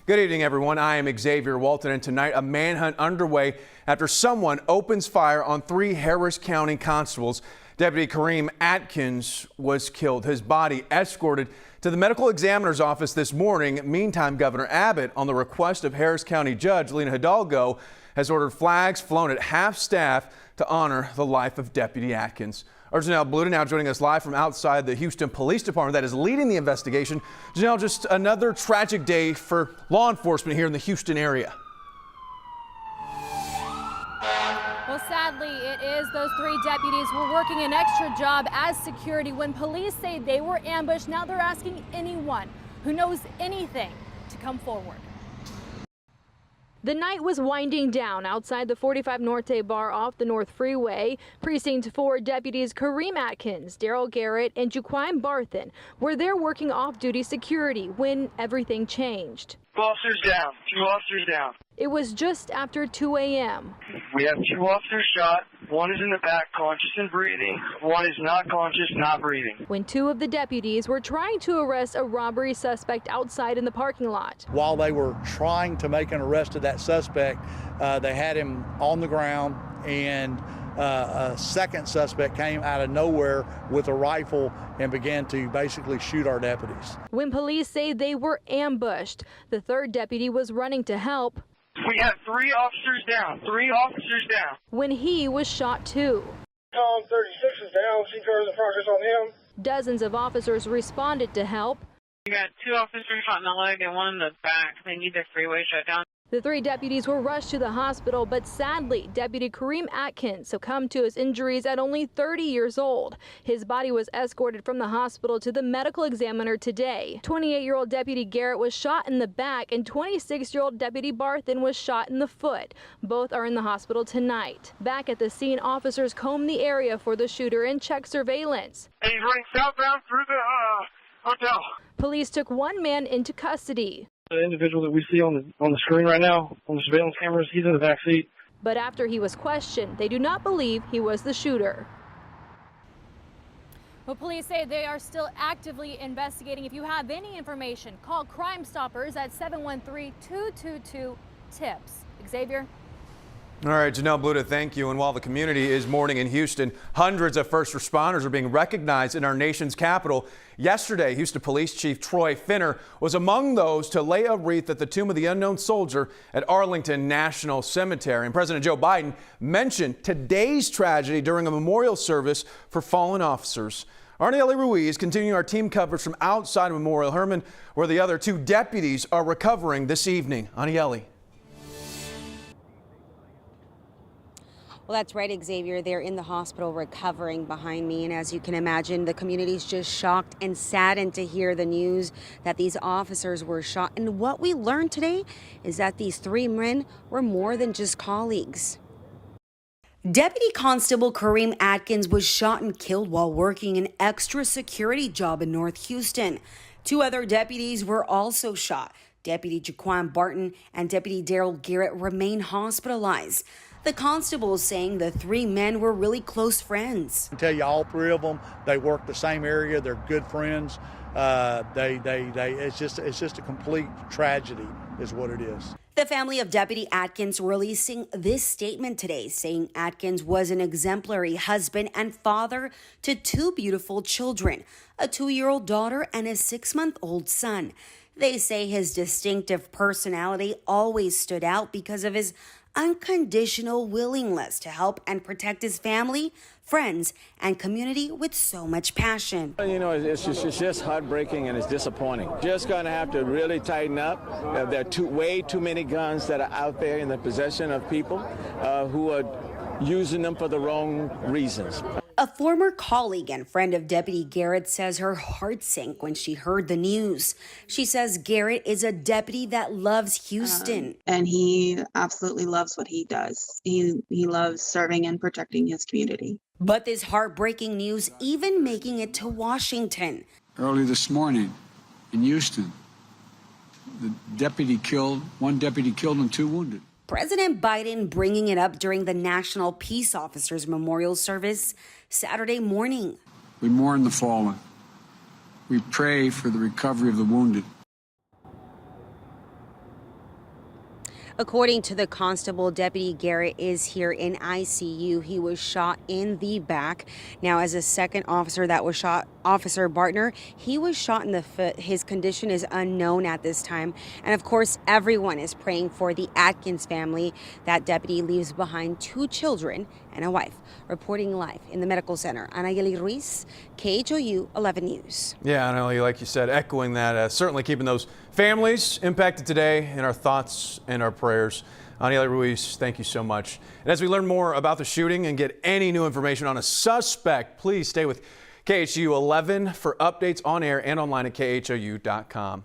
Good evening, everyone. I am Xavier Walton, and tonight a manhunt underway after someone opens fire on 3 Harris County constables. Deputy Kareem Atkins was killed. His body escorted to the medical examiner's office this morning. Meantime, Governor Abbott, on the request of Harris County Judge Lena Hidalgo, has ordered flags flown at half staff to honor the life of Deputy Atkins. Our Janelle Bluta now joining us live from outside the Houston Police Department that is leading the investigation. Janelle, just another tragic day for law enforcement here in the Houston area. Well, sadly, it is. Those 3 deputies were working an extra job as security when police say they were ambushed. Now they're asking anyone who knows anything to come forward. The night was winding down outside the 45 Norte bar off the North Freeway. Precinct 4 deputies Kareem Atkins, Daryl Garrett, and Jaquan Barthen were there working off-duty security when everything changed. 2 officers down. 2 officers down. It was just after 2 a.m. We have 2 officers shot. 1 is in the back, conscious and breathing. 1 is not conscious, not breathing. When 2 of the deputies were trying to arrest a robbery suspect outside in the parking lot. While they were trying to make an arrest of that suspect, they had him on the ground, and a second suspect came out of nowhere with a rifle and began to basically shoot our deputies. When police say they were ambushed, the 3rd deputy was running to help. We have 3 officers down. 3 officers down. When he was shot too. Tom 36 is down. CPR is in progress on him. Dozens of officers responded to help. We got 2 officers shot in the leg and 1 in the back. They need their freeway shut down. The 3 deputies were rushed to the hospital, but sadly, Deputy Kareem Atkins succumbed to his injuries at only 30 years old. His body was escorted from the hospital to the medical examiner today. 28-year-old Deputy Garrett was shot in the back, and 26-year-old Deputy Barthen was shot in the foot. Both are in the hospital tonight. Back at the scene, officers combed the area for the shooter and checked surveillance. And he's running southbound through the hotel. Police took 1 man into custody. The individual that we see on the screen right now, on the surveillance cameras, he's in the back seat. But after he was questioned, they do not believe he was the shooter. Well, police say they are still actively investigating. If you have any information, call Crime Stoppers at 713-222-TIPS. Xavier? All right, Janelle Bluta, thank you. And while the community is mourning in Houston, hundreds of first responders are being recognized in our nation's capital. Yesterday, Houston Police Chief Troy Finner was among those to lay a wreath at the tomb of the unknown soldier at Arlington National Cemetery. And President Joe Biden mentioned today's tragedy during a memorial service for fallen officers. Anieli Ruiz continuing our team coverage from outside Memorial Herman, where the other 2 deputies are recovering this evening. Anieli. Well, that's right, Xavier. They're in the hospital recovering behind me. And as you can imagine, the community's just shocked and saddened to hear the news that these officers were shot. And what we learned today is that these 3 men were more than just colleagues. Deputy Constable Kareem Atkins was shot and killed while working an extra security job in North Houston. 2 other deputies were also shot. Deputy Jaquan Barthen and Deputy Daryl Garrett remain hospitalized. The constable is saying the 3 men were really close friends. I tell you, all 3 of them, they work the same area. They're good friends. It's just a complete tragedy is what it is. The family of Deputy Atkins releasing this statement today, saying Atkins was an exemplary husband and father to 2 beautiful children, a 2-year-old daughter and a 6-month-old son. They say his distinctive personality always stood out because of his unconditional willingness to help and protect his family, friends, and community with so much passion. You know, it's just heartbreaking and it's disappointing. Just going to have to really tighten up. There are way too many guns that are out there in the possession of people who are using them for the wrong reasons. A former colleague and friend of Deputy Garrett says her heart sank when she heard the news. She says Garrett is a deputy that loves Houston. And he absolutely loves what he does. He loves serving and protecting his community. But this heartbreaking news even making it to Washington. Early this morning in Houston, one deputy killed and 2 wounded. President Biden bringing it up during the National Peace Officers Memorial Service Saturday morning. We mourn the fallen. We pray for the recovery of the wounded. According to the constable, Deputy Garrett is here in ICU. He was shot in the back. Now, as a second officer that was shot, Officer Bartner, he was shot in the foot. His condition is unknown at this time. And of course, everyone is praying for the Atkins family. That deputy leaves behind 2 children and a wife. Reporting live in the medical center, Anayeli Ruiz, KHOU 11 News. Yeah, Anayeli, like you said, echoing that, certainly keeping those families impacted today in our thoughts and our prayers. Anayeli Ruiz, thank you so much. And as we learn more about the shooting and get any new information on a suspect, please stay with KHOU 11 for updates on air and online at khou.com.